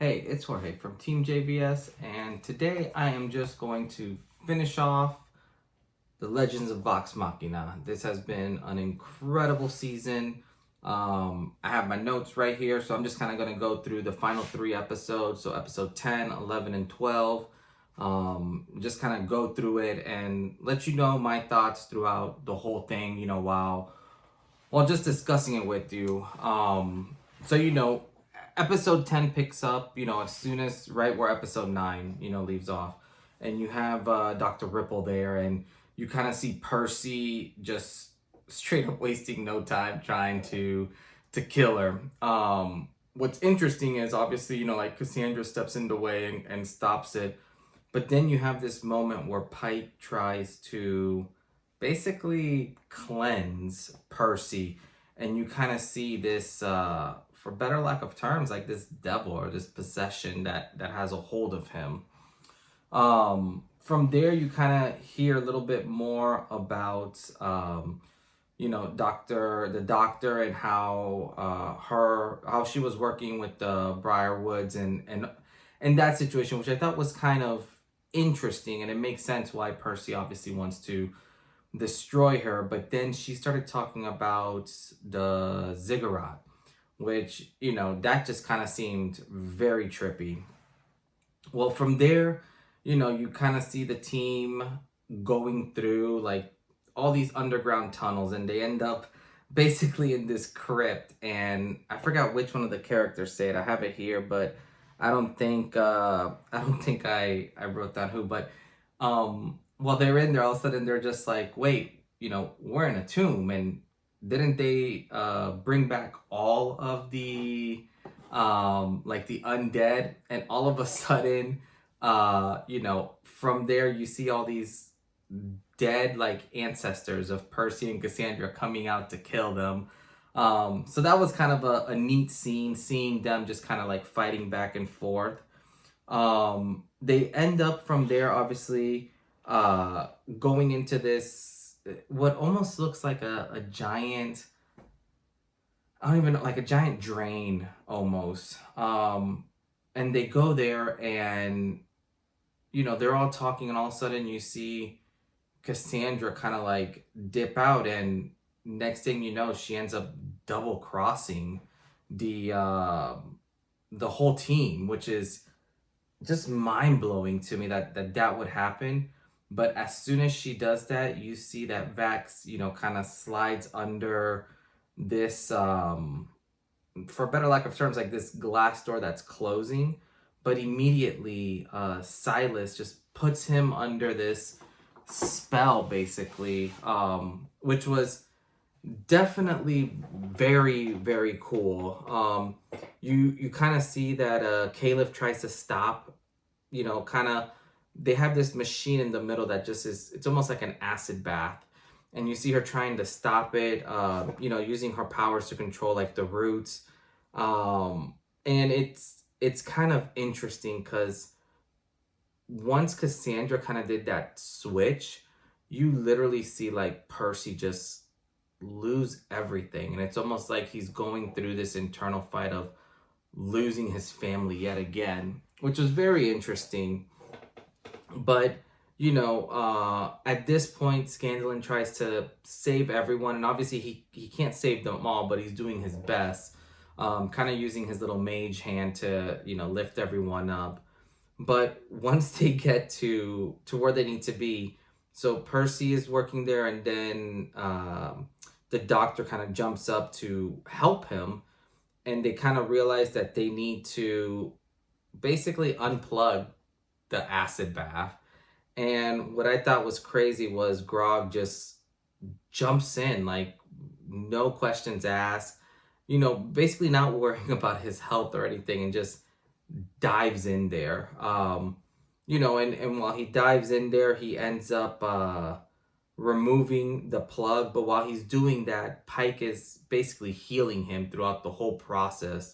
Hey, it's Jorge from TeamJVS, and today I am just going to finish off the Legends of Vox Machina. This has been an incredible season. I have my notes right here, so I'm just kind of going to go through the final 3 episodes, so episode 10, 11, and 12. Just kind of go through it and let you know my thoughts throughout the whole thing, while just discussing it with you. Episode 10 picks up, as soon as right where episode 9, leaves off. And you have Dr. Ripple there, and you kind of see Percy just straight up wasting no time trying to kill her. What's interesting is obviously, Cassandra steps in the way and stops it. But then you have this moment where Pike tries to basically cleanse Percy, and you kind of see this, for better lack of terms, like this devil or this possession that has a hold of him. From there, you kind of hear a little bit more about, the doctor and how she was working with the Briarwoods and that situation, which I thought was kind of interesting, and it makes sense why Percy obviously wants to destroy her. But then she started talking about the ziggurat, which, that just kind of seemed very trippy. Well, from there, you kind of see the team going through like all these underground tunnels, and they end up basically in this crypt. And I forgot which one of the characters say it. I have it here, but I don't think I wrote down who. But while they're in there, all of a sudden they're just like, wait, we're in a tomb, and didn't they bring back all of the the undead? And all of a sudden, from there you see all these dead ancestors of Percy and Cassandra coming out to kill them. So that was kind of a neat scene, seeing them just kind of fighting back and forth. They end up from there, obviously, going into this, what almost looks like a giant, I don't even know, like a giant drain almost. And they go there, and, they're all talking, and all of a sudden you see Cassandra kind of dip out, and next thing you know, she ends up double crossing the whole team, which is just mind blowing to me that would happen. But as soon as she does that, you see that Vax, kind of slides under this, for better lack of terms, like this glass door that's closing. But immediately, Silas just puts him under this spell, basically, which was definitely very, very cool. You kind of see that Caliph tries to stop, they have this machine in the middle that just it's almost like an acid bath, and you see her trying to stop it, using her powers to control the roots. And it's kind of interesting because once Cassandra kind of did that switch, you literally see Percy just lose everything, and it's almost like he's going through this internal fight of losing his family yet again, which was very interesting. But at this point, Scandalin tries to save everyone, and obviously he can't save them all, but he's doing his best, kind of using his little mage hand to lift everyone up. But once they get to where they need to be, so Percy is working there, and then the doctor kind of jumps up to help him, and they kind of realize that they need to basically unplug the acid bath. And what I thought was crazy was Grog just jumps in, no questions asked, basically not worrying about his health or anything, and just dives in there. And while he dives in there, he ends up removing the plug. But while he's doing that, Pike is basically healing him throughout the whole process.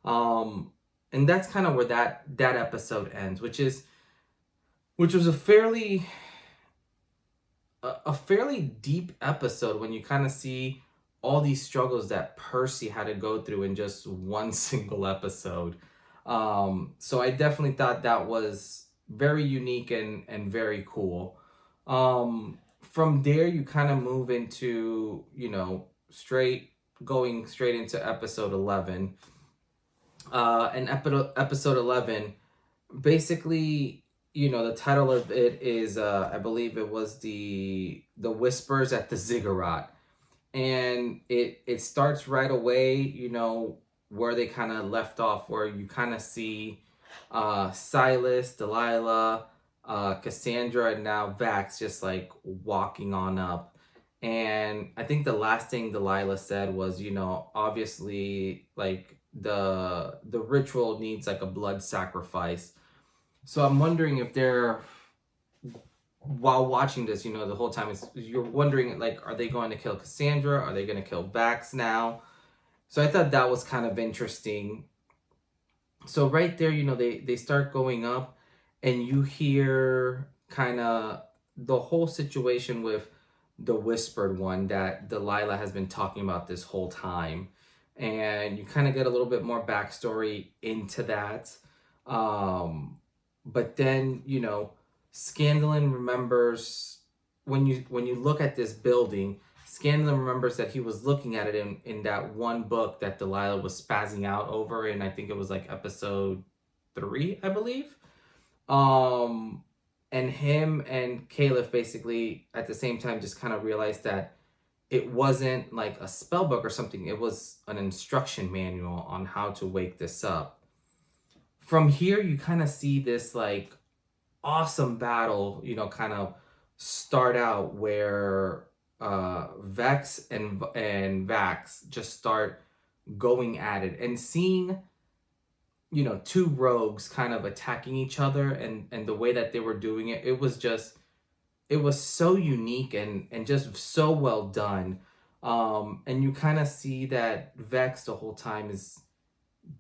And that's kind of where that episode ends, which was a fairly deep episode when you kind of see all these struggles that Percy had to go through in just one single episode. So I definitely thought that was very unique and very cool. From there, you kind of move into, going straight into episode 11. And episode 11, basically, the title of it is, I believe it was the Whispers at the Ziggurat. And it starts right away, where they kind of left off, where you kind of see Silas, Delilah, Cassandra, and now Vax just like walking on up. And I think the last thing Delilah said was, obviously, like the ritual needs like a blood sacrifice. So I'm wondering if they're, while watching this, the whole time you're wondering, like, are they going to kill Cassandra? Are they going to kill Vax now? So I thought that was kind of interesting. So right there, they start going up, and you hear kind of the whole situation with the whispered one that Delilah has been talking about this whole time. And you kind of get a little bit more backstory into that. But then, Scandalin remembers, when you look at this building, Scandalin remembers that he was looking at it in that one book that Delilah was spazzing out over, and I think it was like episode 3, I believe. And him and Caliph basically at the same time just kind of realized that it wasn't like a spell book or something. It was an instruction manual on how to wake this up. From here, you kind of see this like awesome battle, kind of start out where Vex and Vax just start going at it, and seeing, two rogues kind of attacking each other, and the way that they were doing it, it was so unique and just so well done. And you kind of see that Vex the whole time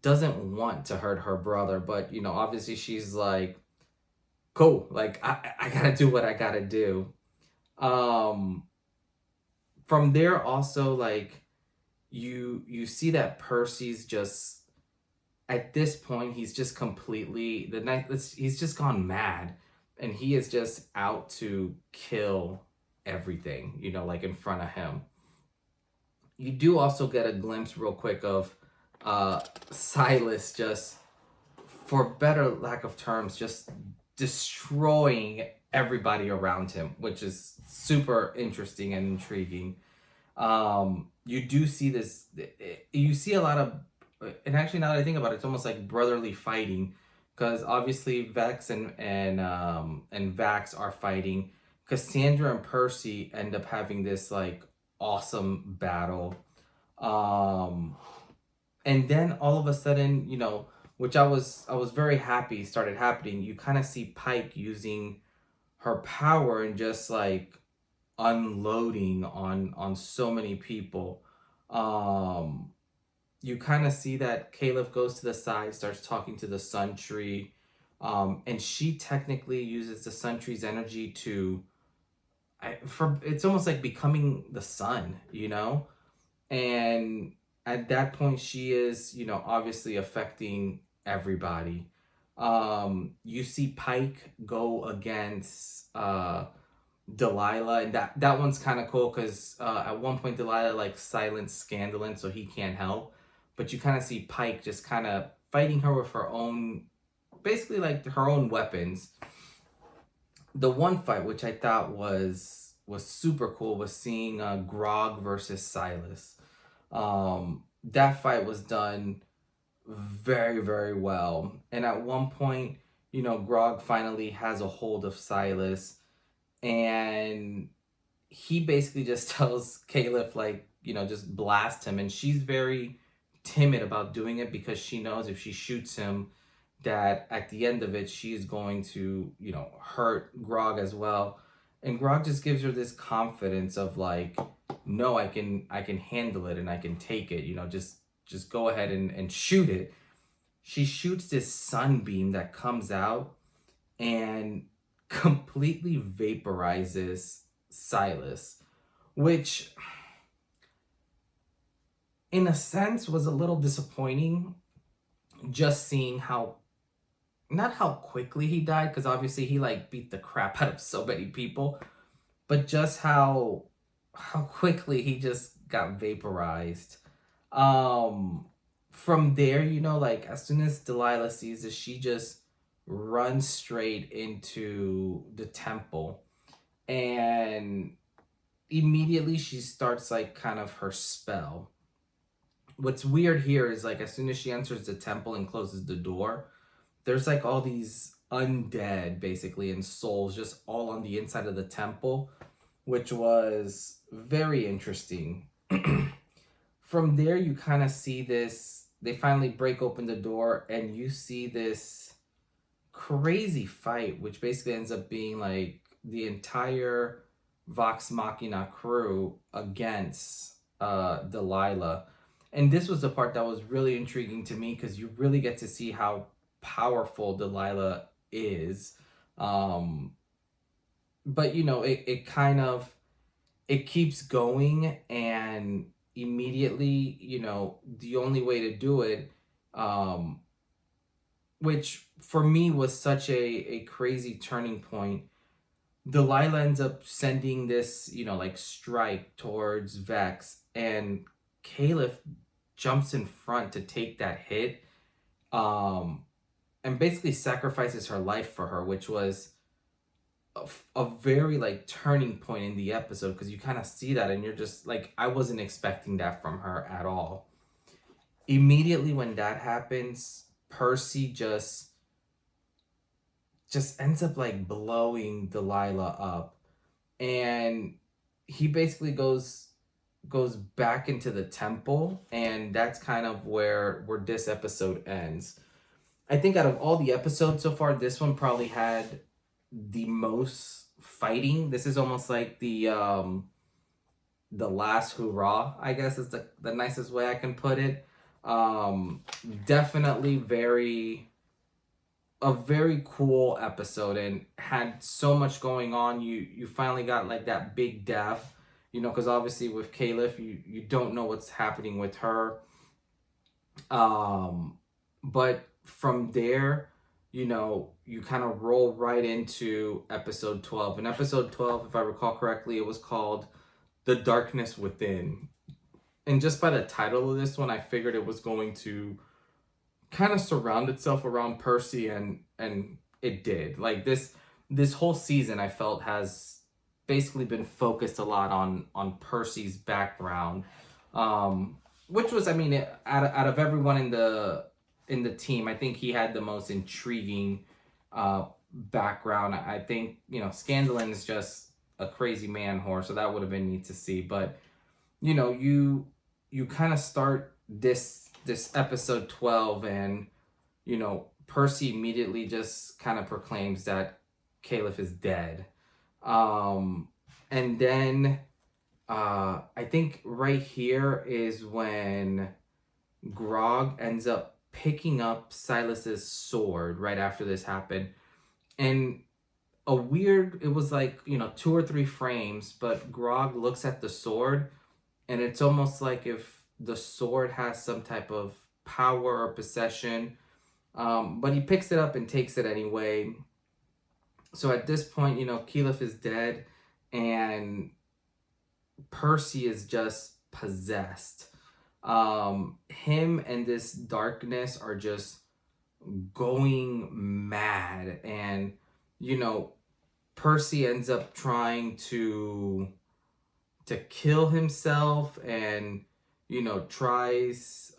doesn't want to hurt her brother, but obviously she's like, cool, like I gotta do what I gotta do. From there also, like, you see that Percy's just, at this point, he's just completely, he's just gone mad, and he is just out to kill everything, like in front of him. You do also get a glimpse real quick of Silas just, for better lack of terms, just destroying everybody around him, which is super interesting and intriguing. You do see this, you see a lot of, and actually now that I think about it, it's almost like brotherly fighting, because obviously Vex and Vax are fighting. Cassandra and Percy end up having this like awesome battle. And then all of a sudden, which I was very happy started happening, you kind of see Pike using her power and just like unloading on so many people. You kind of see that Caliph goes to the side, starts talking to the Sun Tree, and she technically uses the Sun Tree's energy to, it's almost like becoming the sun, and at that point she is, obviously affecting everybody. You see Pike go against Delilah, and that one's kind of cool because at one point Delilah like silenced Scandalin so he can't help, but you kind of see Pike just kind of fighting her with her own, basically like her own weapons. The one fight which I thought was super cool was seeing Grog versus Silas. That fight was done very, very well, and at one point, Grog finally has a hold of Silas, and he basically just tells Caliph, like, just blast him, and she's very timid about doing it because she knows if she shoots him, that at the end of it, she's going to, hurt Grog as well. And Grog just gives her this confidence of like, no, I can handle it and I can take it, just go ahead and shoot it. She shoots this sunbeam that comes out and completely vaporizes Silas, which in a sense was a little disappointing just seeing how, not how quickly he died, because obviously he like beat the crap out of so many people, but just how quickly he just got vaporized. Um, from there, like as soon as Delilah sees this, she just runs straight into the temple, and immediately she starts like kind of her spell. What's weird here is like as soon as she enters the temple and closes the door, there's like all these undead basically and souls just all on the inside of the temple, which was very interesting. From there, you kind of see this. They finally break open the door, and you see this crazy fight, which basically ends up being like the entire Vox Machina crew against Delilah. And this was the part that was really intriguing to me because you really get to see how powerful Delilah is. Um, but it kind of it keeps going, and immediately, the only way to do it, um, which for me was such a crazy turning point. Delilah ends up sending this, like strike towards Vex, and Caliph jumps in front to take that hit, um, and basically sacrifices her life for her, which was a very like turning point in the episode because you kind of see that and you're just like, I wasn't expecting that from her at all. Immediately when that happens, Percy just ends up like blowing Delilah up, and he basically goes back into the temple, and that's kind of where this episode ends. I think out of all the episodes so far, this one probably had the most fighting. This is almost like the last hurrah, I guess is the nicest way I can put it. Um Definitely a very cool episode, and had so much going on. You finally got like that big death, because obviously with Caliph, you don't know what's happening with her. But from there, you kind of roll right into episode 12. And episode 12, if I recall correctly, it was called The Darkness Within. And just by the title of this one, I figured it was going to kind of surround itself around Percy, and it did. Like this whole season I felt has basically been focused a lot on Percy's background. Which was, I mean, out of everyone in the team, I think he had the most intriguing background. I think, Scandalin is just a crazy man whore, so that would have been neat to see. But you kind of start this episode 12, and Percy immediately just kind of proclaims that Caliph is dead. And then I think right here is when Grog ends up picking up Silas's sword right after this happened. And it was like, 2 or 3 frames, but Grog looks at the sword, and it's almost like if the sword has some type of power or possession. But he picks it up and takes it anyway. So at this point, Caliph is dead, and Percy is just possessed. Him and this darkness are just going mad, and Percy ends up trying to kill himself, and tries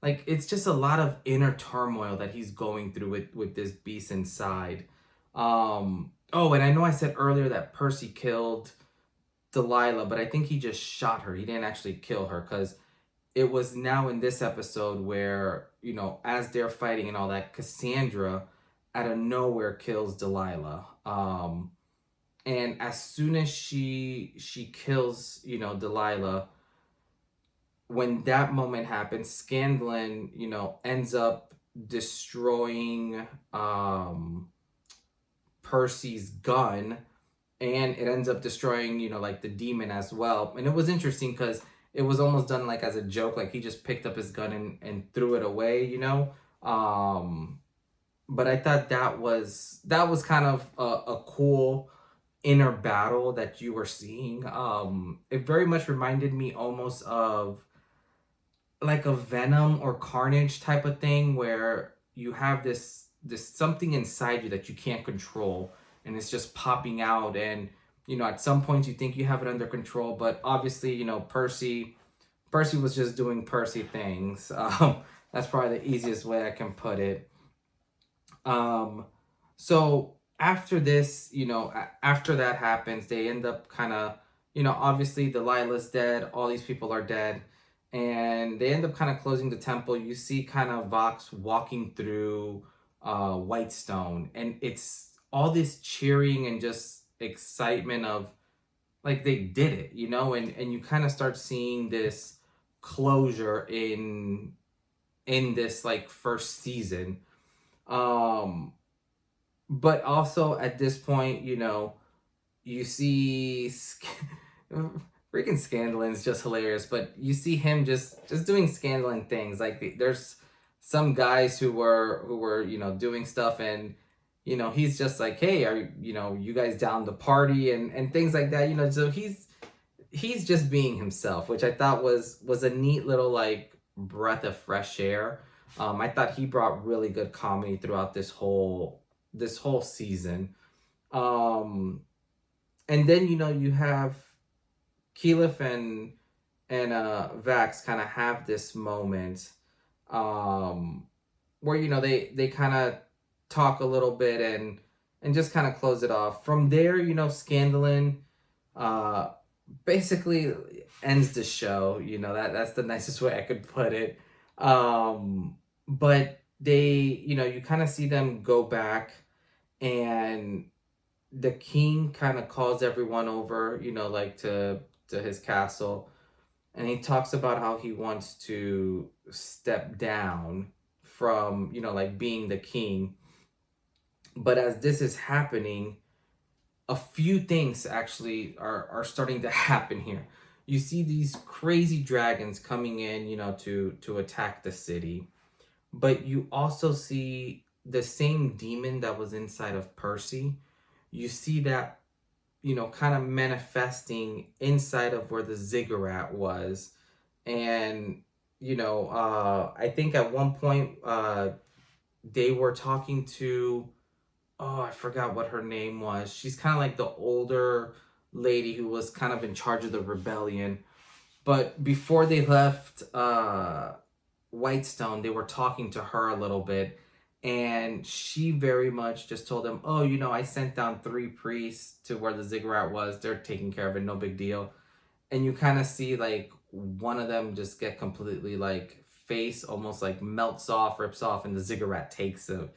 like it's just a lot of inner turmoil that he's going through with this beast inside. Oh, and I know I said earlier that Percy killed Delilah, but I think he just shot her. He didn't actually kill her, because it was now in this episode where, as they're fighting and all that, Cassandra out of nowhere kills Delilah. And as soon as she kills, Delilah, when that moment happens, Scandalin, ends up destroying Percy's gun, and it ends up destroying, like the demon as well. And it was interesting because it was almost done like as a joke, like he just picked up his gun and threw it away, you know. But I thought that was kind of a cool inner battle that you were seeing. It very much reminded me almost of like a Venom or Carnage type of thing, where you have this something inside you that you can't control, and it's just popping out. And you know, at some point you think you have it under control, but obviously, you know, Percy was just doing Percy things. That's probably the easiest way I can put it. So after this, you know, after that happens, they end up kind of, you know, obviously Delilah's dead, all these people are dead, and they end up kind of closing the temple. You see kind of Vox walking through Whitestone, and it's all this cheering and just excitement of like they did it, you know, and you kind of start seeing this closure in this like first season. um but also at this point, you know, you see freaking Scandalin's just hilarious, but you see him just doing Scandalin things. Like there's some guys who were you know doing stuff, and you know he's just like, hey, are you know you guys down to party and things like that, you know. So he's just being himself, which I thought was a neat little like breath of fresh air. I thought he brought really good comedy throughout this whole season. Um, and then you know you have Keyleth and Vax kind of have this moment um, where you know they kind of talk a little bit and just kind of close it off. From there, you know, Scandalin uh, basically ends the show. You know, that's the nicest way I could put it. But they, you know, you kind of see them go back, and the king kind of calls everyone over, you know, like to his castle, and he talks about how he wants to step down from, you know, like being the king. But as this is happening, a few things actually are starting to happen here. You see these crazy dragons coming in, you know, to attack the city, but you also see the same demon that was inside of Percy. You see that, you know, kind of manifesting inside of where the ziggurat was. And you know, I think at one point they were talking to, oh, I forgot what her name was. She's kind of like the older lady who was kind of in charge of the rebellion. But before they left Whitestone, they were talking to her a little bit, and she very much just told them, oh, you know, I sent down 3 priests to where the ziggurat was. They're taking care of it, no big deal. And you kind of see like one of them just get completely like face almost like melts off, rips off, and the ziggurat takes it.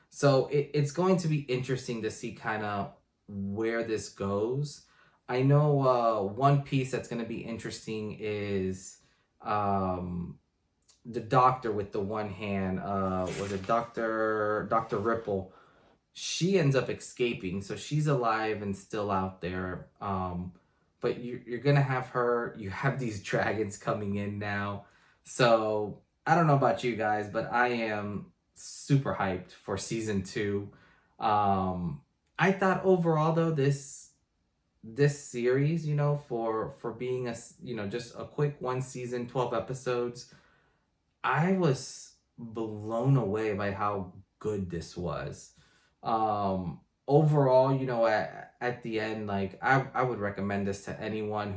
So it's going to be interesting to see kind of where this goes. I know one piece that's going to be interesting is the doctor with the one hand. Was it Dr. Ripple? She ends up escaping, so she's alive and still out there. But you're gonna have her. You have these dragons coming in now, so I don't know about you guys, but I am super hyped for season 2. I thought overall though this series, you know, for being a, you know, just a quick one season, 12 episodes, I was blown away by how good this was. Overall, you know, at the end, like I would recommend this to anyone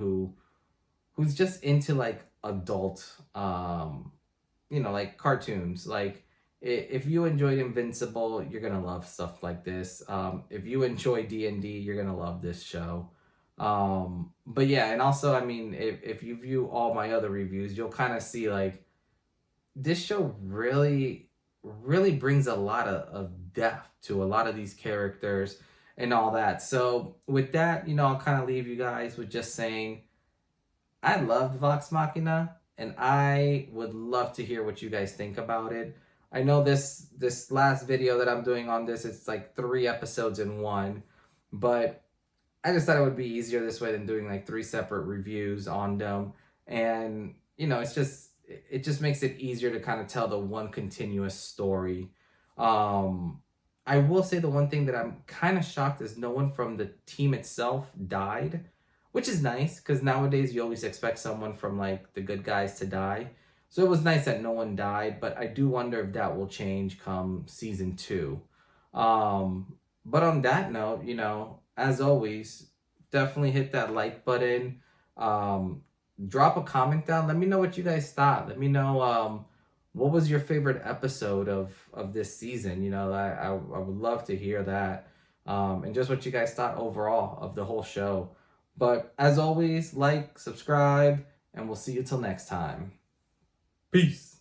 who's just into like adult you know, like cartoons. Like if you enjoyed Invincible, you're gonna love stuff like this. If you enjoy D&D, you're gonna love this show. But yeah, and also, I mean, if you view all my other reviews, you'll kind of see like this show really brings a lot of depth to a lot of these characters and all that. So with that, you know, I'll kind of leave you guys with just saying I loved Vox Machina, and I would love to hear what you guys think about it. I know this last video that I'm doing on this, it's like 3 episodes in one, but I just thought it would be easier this way than doing like 3 separate reviews on them. And it just makes it easier to kind of tell the one continuous story. um I will say the one thing that I'm kind of shocked is no one from the team itself died, which is nice because nowadays you always expect someone from like the good guys to die. So it was nice that no one died, but I do wonder if that will change come season 2. But on that note, as always, definitely hit that like button. Um, Drop a comment down. Let me know what you guys thought. Let me know what was your favorite episode of this season. I would love to hear that. And just what you guys thought overall of the whole show. But as always, like, subscribe, and we'll see you till next time. Peace.